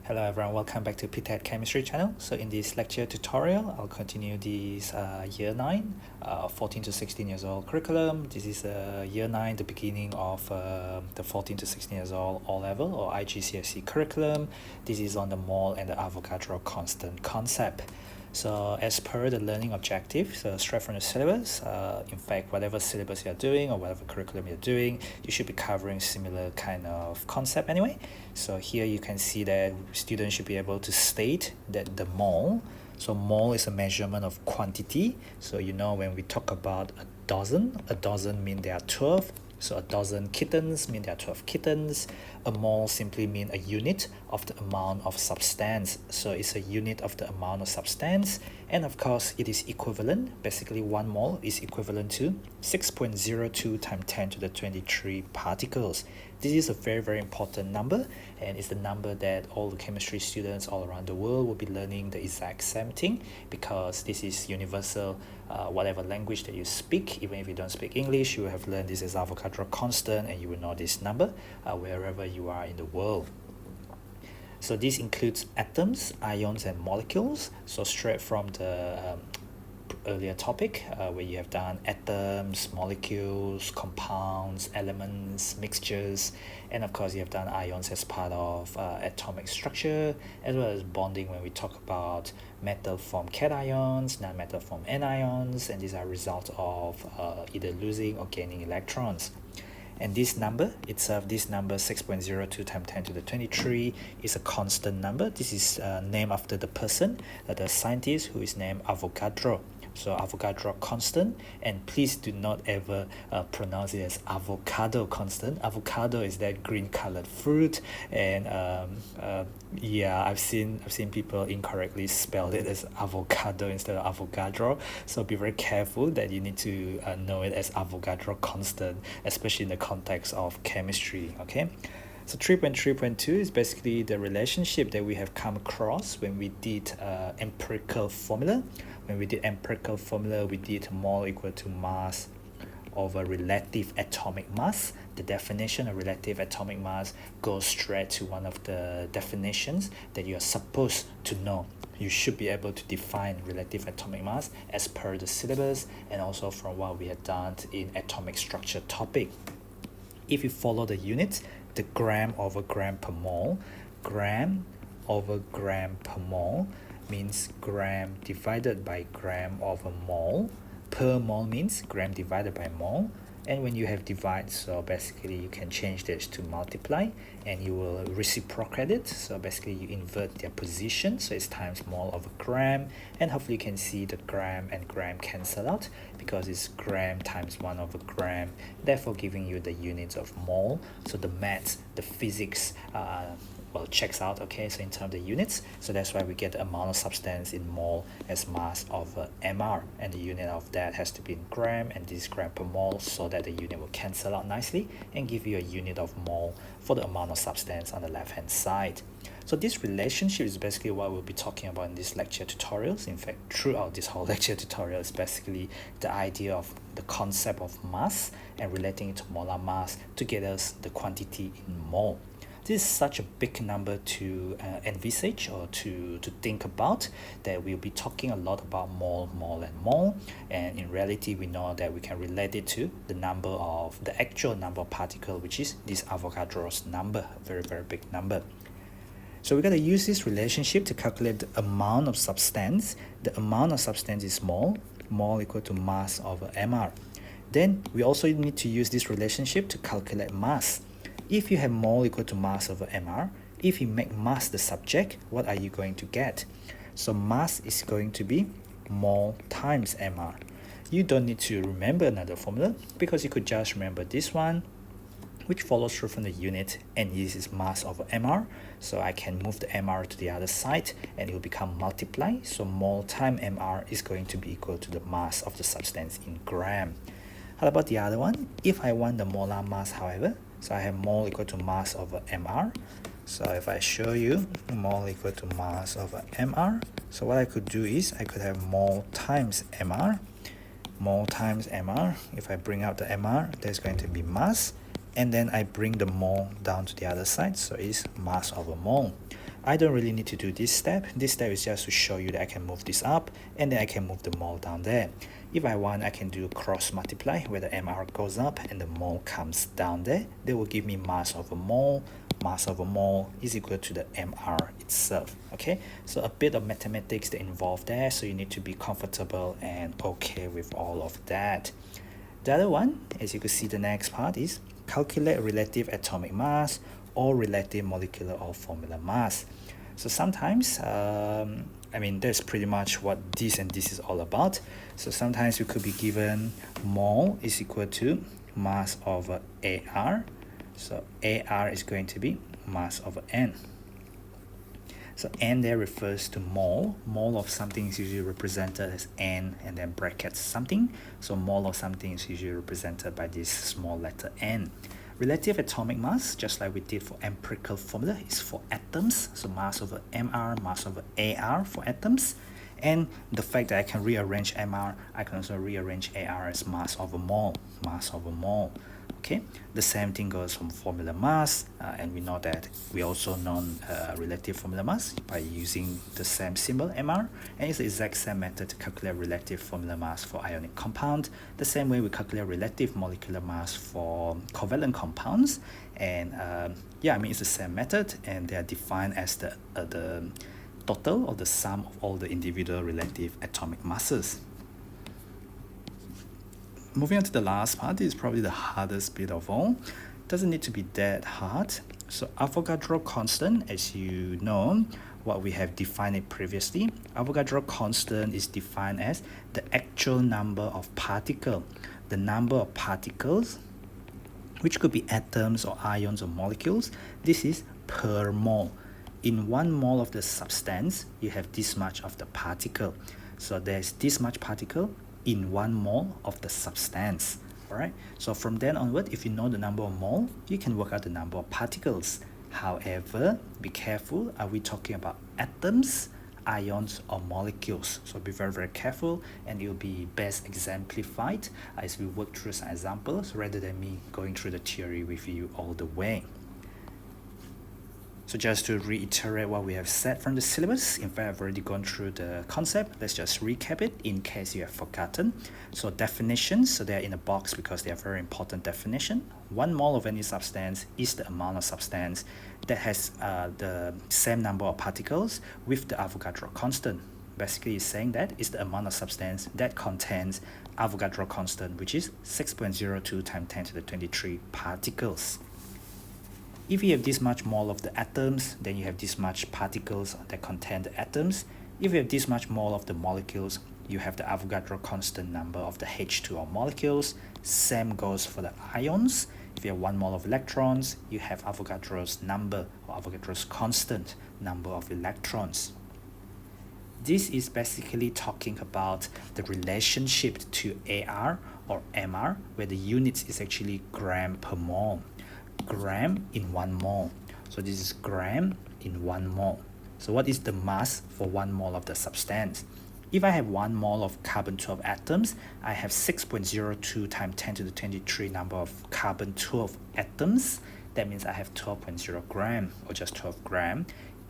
Hello everyone, welcome back to ptet.chemistry channel. So in this lecture tutorial, I'll continue this year 9, 14 to 16 years old curriculum. This is year 9, the beginning of the 14 to 16 years old O-level or IGCSE curriculum. This is on the mole and the Avogadro Constant concept. So as per the learning objective, so straight from the syllabus, in fact, whatever syllabus you're doing or whatever curriculum you're doing, you should be covering similar kind of concept anyway. So here you can see that students should be able to state that the mole, so mole is a measurement of quantity. So you know when we talk about a dozen mean there are 12. So a dozen kittens mean there are 12 kittens. A mole simply mean a unit of the amount of substance. So it's a unit of the amount of substance. And of course, it is equivalent. Basically, 1 mole is equivalent to 6.02 times 10 to the 23 particles. This is a very, very important number. And it's the number that all the chemistry students all around the world will be learning the exact same thing, because this is universal. Whatever language that you speak, even if you don't speak English, you have learned this as Avogadro Constant and you will know this number wherever you are in the world. So this includes atoms, ions and molecules. So straight from the earlier topic where you have done atoms, molecules, compounds, elements, mixtures, and of course you have done ions as part of atomic structure, as well as bonding when we talk about metal form cations, non-metal form anions, and these are results of either losing or gaining electrons. And this number itself, this number 6.02 times 10 to the 23 is a constant number. This is named after the person, the scientist who is named Avogadro. So Avogadro Constant, and please do not ever pronounce it as avocado constant. Avocado is that green colored fruit, and yeah, I've seen people incorrectly spell it as avocado instead of Avogadro. So be very careful that you need to know it as Avogadro Constant, especially in the context of chemistry. Okay. So 3.3.2 is basically the relationship that we have come across when we did empirical formula. When we did empirical formula, we did mole equal to mass over relative atomic mass. The definition of relative atomic mass goes straight to one of the definitions that you are supposed to know. You should be able to define relative atomic mass as per the syllabus and also from what we have done in atomic structure topic. If you follow the units, the gram over gram per mole, gram over gram per mole means gram divided by gram over mole. Per mole means gram divided by mole. And when you have divide, so basically you can change this to multiply and you will reciprocate it. So basically you invert their position, so it's times mole over gram, and hopefully you can see the gram and gram cancel out because it's gram times 1 over gram, therefore giving you the units of mole. So the maths, the physics well, checks out, okay, so in terms of the units, so that's why we get the amount of substance in mole as mass over mR, and the unit of that has to be in gram, and this is gram per mole, so that the unit will cancel out nicely and give you a unit of mole for the amount of substance on the left hand side. So this relationship is basically what we'll be talking about in this lecture tutorials. In fact, throughout this whole lecture tutorial is basically the idea of the concept of mass and relating it to molar mass to get us the quantity in mole. This is such a big number to envisage or to think about that we'll be talking a lot about mole, and mole. And in reality, we know that we can relate it to the number of the actual number of particle, which is this Avogadro's number, a very, very big number. So we're going to use this relationship to calculate the amount of substance. The amount of substance is mole equal to mass over mR. Then we also need to use this relationship to calculate mass. If you have mole equal to mass over mR, if you make mass the subject, what are you going to get? So mass is going to be mole times mR. You don't need to remember another formula because you could just remember this one, which follows through from the unit, and this is mass over mR. So I can move the mR to the other side and it will become multiply. So mole times mR is going to be equal to the mass of the substance in gram. How about the other one? If I want the molar mass, however, so I have mole equal to mass over mR. So if I show you mole equal to mass over mR, so what I could do is I could have mole times mR. Mole times mR. If I bring out the mR, there's going to be mass. And then I bring the mole down to the other side, so it's mass over mole. I don't really need to do this step. This step is just to show you that I can move this up and then I can move the mole down there. If I want, I can do cross multiply where the MR goes up and the mole comes down there. That will give me mass of a mole. Mass of a mole is equal to the MR itself. Okay, so a bit of mathematics that involved there, so you need to be comfortable and okay with all of that. The other one, as you can see, the next part is calculate relative atomic mass or relative molecular or formula mass. So sometimes I mean, that's pretty much what this and this is all about. So sometimes we could be given mole is equal to mass over AR. So AR is going to be mass over N. So N there refers to mole. Mole of something is usually represented as N and then brackets something. So mole of something is usually represented by this small letter N. Relative atomic mass, just like we did for empirical formula, is for atoms. So mass over MR, mass over AR for atoms. And the fact that I can rearrange MR, I can also rearrange AR as mass over mole, mass over mole. Okay, the same thing goes from formula mass, and we know that we also know relative formula mass by using the same symbol MR, and it's the exact same method to calculate relative formula mass for ionic compound. The same way we calculate relative molecular mass for covalent compounds, and yeah, I mean it's the same method, and they are defined as the total or the sum of all the individual relative atomic masses. Moving on to the last part, is probably the hardest bit of all. Doesn't need to be that hard. So Avogadro constant, as you know, what we have defined it previously, Avogadro constant is defined as the actual number of particles. The number of particles, which could be atoms or ions or molecules, this is per mole. In 1 mole of the substance, you have this much of the particle. So there's this much particle in 1 mole of the substance. Alright, so from then onward, if you know the number of mole, you can work out the number of particles. However, be careful, are we talking about atoms, ions, or molecules? So be very, very careful, and it will be best exemplified as we work through some examples rather than me going through the theory with you all the way. So just to reiterate what we have said from the syllabus, in fact I've already gone through the concept, let's just recap it in case you have forgotten. So definitions, so they're in a box because they are very important definition. 1 mole of any substance is the amount of substance that has the same number of particles with the Avogadro constant. Basically it's saying that it's the amount of substance that contains Avogadro constant, which is 6.02 times 10 to the 23 particles. If you have this much mole of the atoms, then you have this much particles that contain the atoms. If you have this much mole of the molecules, you have the Avogadro constant number of the H2O molecules. Same goes for the ions. If you have 1 mole of electrons, you have Avogadro's number or Avogadro's constant number of electrons. This is basically talking about the relationship to AR or MR, where the units is actually gram per mole. Gram in 1 mole. So this is gram in 1 mole. So what is the mass for 1 mole of the substance? If I have 1 mole of carbon-12 atoms, I have 6.02 times 10 to the 23 number of carbon-12 atoms. That means I have 12.0 gram or just 12 gram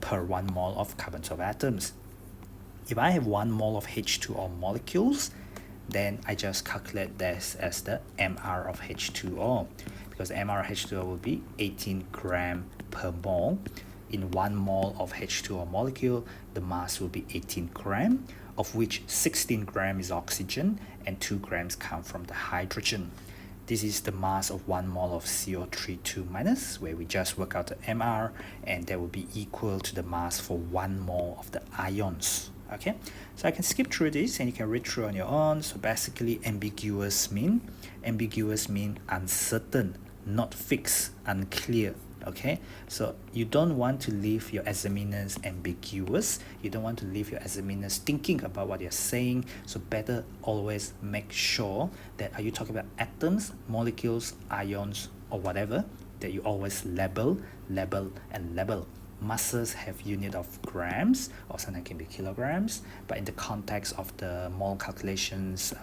per 1 mole of carbon-12 atoms. If I have 1 mole of H2O molecules, then I just calculate this as the MR of H2O, because MR of H2O will be 18 gram per mole. In 1 mole of H2O molecule, the mass will be 18 gram, of which 16 gram is oxygen and 2 grams come from the hydrogen. This is the mass of 1 mole of CO3 2-, where we just work out the MR, and that will be equal to the mass for 1 mole of the ions. Okay, so I can skip through this and you can read through on your own. So basically ambiguous mean uncertain, not fixed, unclear. Okay, so you don't want to leave your examiners ambiguous. You don't want to leave your examiners thinking about what you're saying. So better always make sure that are you talking about atoms, molecules, ions, or whatever, that you always label. Masses have unit of grams, or sometimes can be kilograms, but in the context of the mole calculations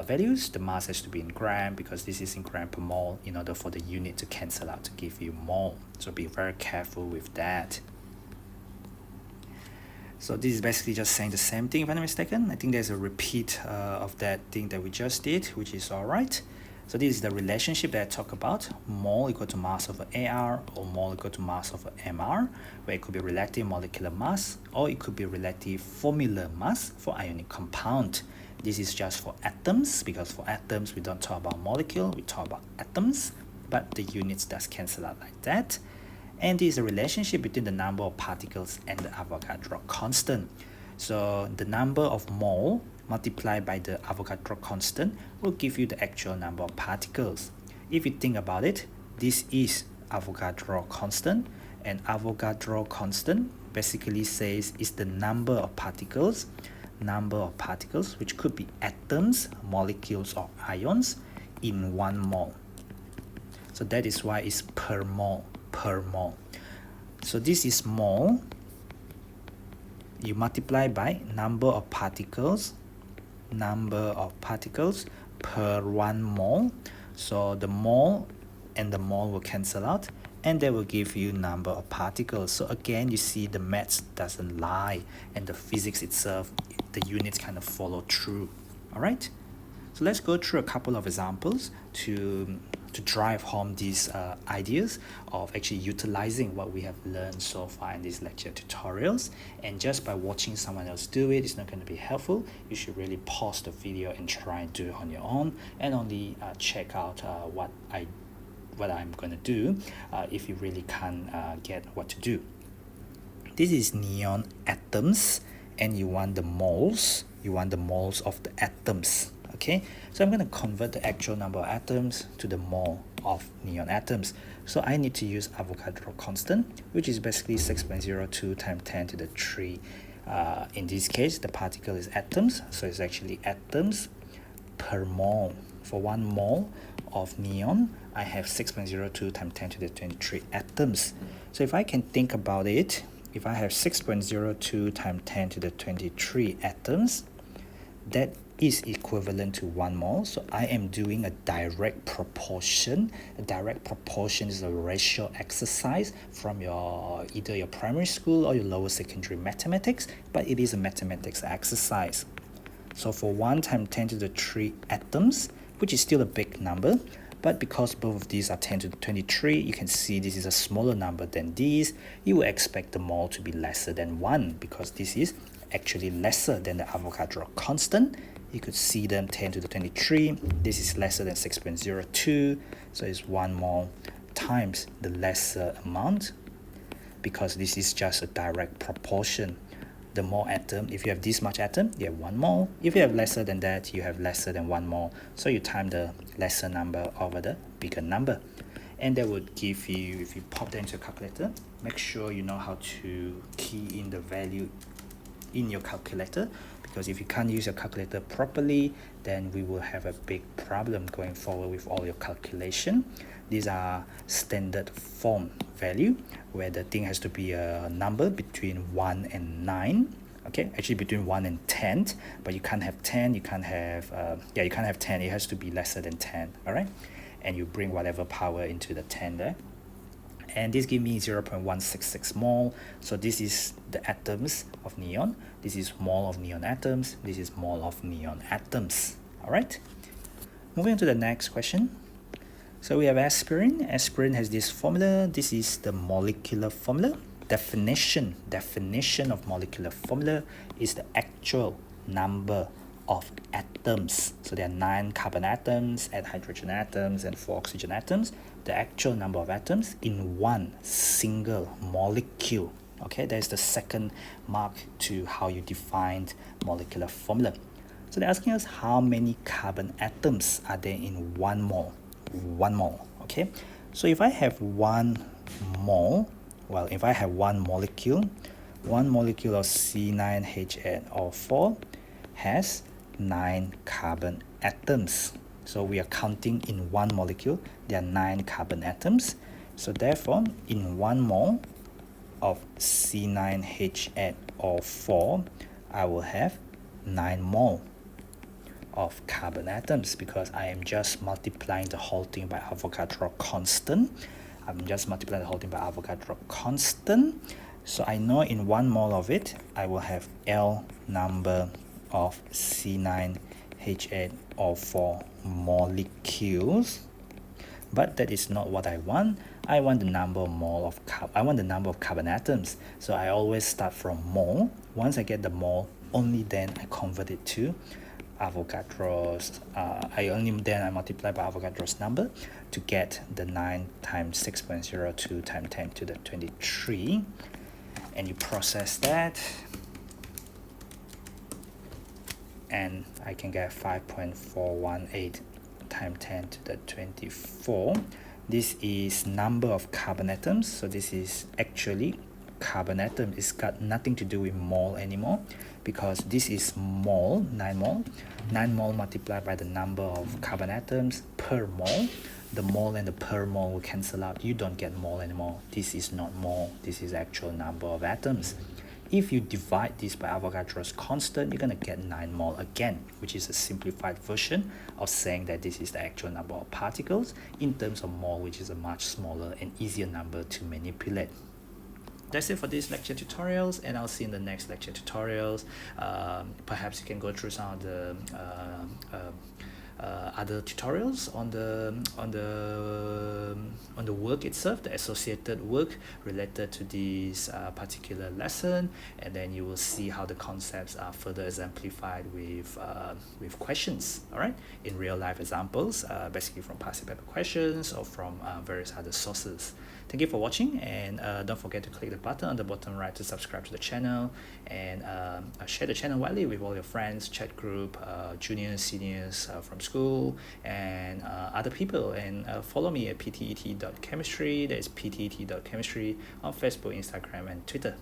values, the mass has to be in gram, because this is in gram per mole in order for the unit to cancel out to give you mole. So be very careful with that. So this is basically just saying the same thing if I'm not mistaken. I think there's a repeat of that thing that we just did, which is all right. So this is the relationship that I talk about, mole equal to mass over AR or mole equal to mass over MR, where it could be relative molecular mass or it could be relative formula mass for ionic compound. This is just for atoms, because for atoms we don't talk about molecule, we talk about atoms, but the units does cancel out like that. And this is a relationship between the number of particles and the Avogadro constant. So the number of mole multiplied by the Avogadro constant will give you the actual number of particles. If you think about it, this is Avogadro constant, and Avogadro constant basically says is the number of particles which could be atoms, molecules or ions in 1 mole. So that is why it's per mole. So this is mole, you multiply by number of particles per 1 mole. So the mole and the mole will cancel out, and they will give you number of particles. So again, you see the maths doesn't lie, and the physics itself, the units kind of follow through. All right, so let's go through a couple of examples to drive home these ideas of actually utilizing what we have learned so far in these lecture tutorials. And just by watching someone else do it, it's not going to be helpful. You should really pause the video and try and do it on your own, and only check out what I'm going to do if you really can't get what to do. This is neon atoms, and you want the moles of the atoms. Okay, so I'm going to convert the actual number of atoms to the mole of neon atoms. So I need to use Avogadro constant, which is basically 6.02 times 10 to the 3. In this case, the particle is atoms, so it's actually atoms per mole. For 1 mole of neon, I have 6.02 times 10 to the 23 atoms. So if I can think about it, if I have 6.02 times 10 to the 23 atoms, that is equivalent to 1 mole. So I am doing a direct proportion. A direct proportion is a ratio exercise from either your primary school or your lower secondary mathematics, but it is a mathematics exercise. So for 1 times 10 to the 3 atoms, which is still a big number, but because both of these are 10 to the 23, you can see this is a smaller number than these. You would expect the mole to be lesser than 1, because this is actually lesser than the Avogadro constant. You could see them 10 to the 23. This is lesser than 6.02, so it's 1 mole times the lesser amount, because this is just a direct proportion. The more atom, if you have this much atom, you have 1 mole. If you have lesser than that, you have lesser than 1 mole. So you time the lesser number over the bigger number. And that would give you, if you pop that into a calculator, make sure you know how to key in the value in your calculator, because if you can't use your calculator properly, then we will have a big problem going forward with all your calculation. These are standard form value, where the thing has to be a number between 1 and 9. Okay, actually between 1 and 10, but you can't have 10, you can't have 10, it has to be lesser than 10. All right, and you bring whatever power into the 10 there. And this gives me 0.166 mole. So this is the atoms of neon. This is mole of neon atoms. This is mole of neon atoms. All right. Moving on to the next question. So we have aspirin. Aspirin has this formula. This is the molecular formula. Definition of molecular formula is the actual number of atoms. So there are 9 carbon atoms, 8 hydrogen atoms, and 4 oxygen atoms. The actual number of atoms in 1 single molecule. Okay, that is the second mark to how you defined molecular formula. So they're asking us how many carbon atoms are there in 1 mole. 1 mole. Okay, so if I have 1 mole, well, if I have one molecule of C9H8O4 has 9 carbon atoms. So we are counting in 1 molecule, there are 9 carbon atoms. So therefore, in 1 mole of C9H8O4, I will have 9 mole of carbon atoms, because I am just multiplying the whole thing by Avogadro constant. So I know in 1 mole of it, I will have L number of C9H8O4 molecules. But that is not what I want. I want the number of mole of the number of carbon atoms. So I always start from mole. Once I get the mole, only then I convert it to Avogadro's. I multiply by Avogadro's number to get the 9 times 6.02 times 10 to the 23, and you process that, and I can get 5.418 times 10 to the 24. This is number of carbon atoms, so this is actually carbon atom. It's got nothing to do with mole anymore, because this is mole, 9 mole. 9 mole multiplied by the number of carbon atoms per mole. The mole and the per mole will cancel out. You don't get mole anymore. This is not mole. This is actual number of atoms. If you divide this by Avogadro's constant, you're going to get 9 mole again, which is a simplified version of saying that this is the actual number of particles in terms of mole, which is a much smaller and easier number to manipulate. That's it for these lecture tutorials, and I'll see you in the next lecture tutorials. Perhaps you can go through some of the other tutorials on the work itself, the associated work related to this particular lesson, and then you will see how the concepts are further exemplified with questions, all right, in real life examples, basically from past paper questions or from various other sources. Thank you for watching, and don't forget to click the button on the bottom right to subscribe to the channel, and share the channel widely with all your friends, chat group, juniors, seniors from school, and other people, and follow me at ptet.chemistry. That is ptet.chemistry on Facebook, Instagram, and Twitter.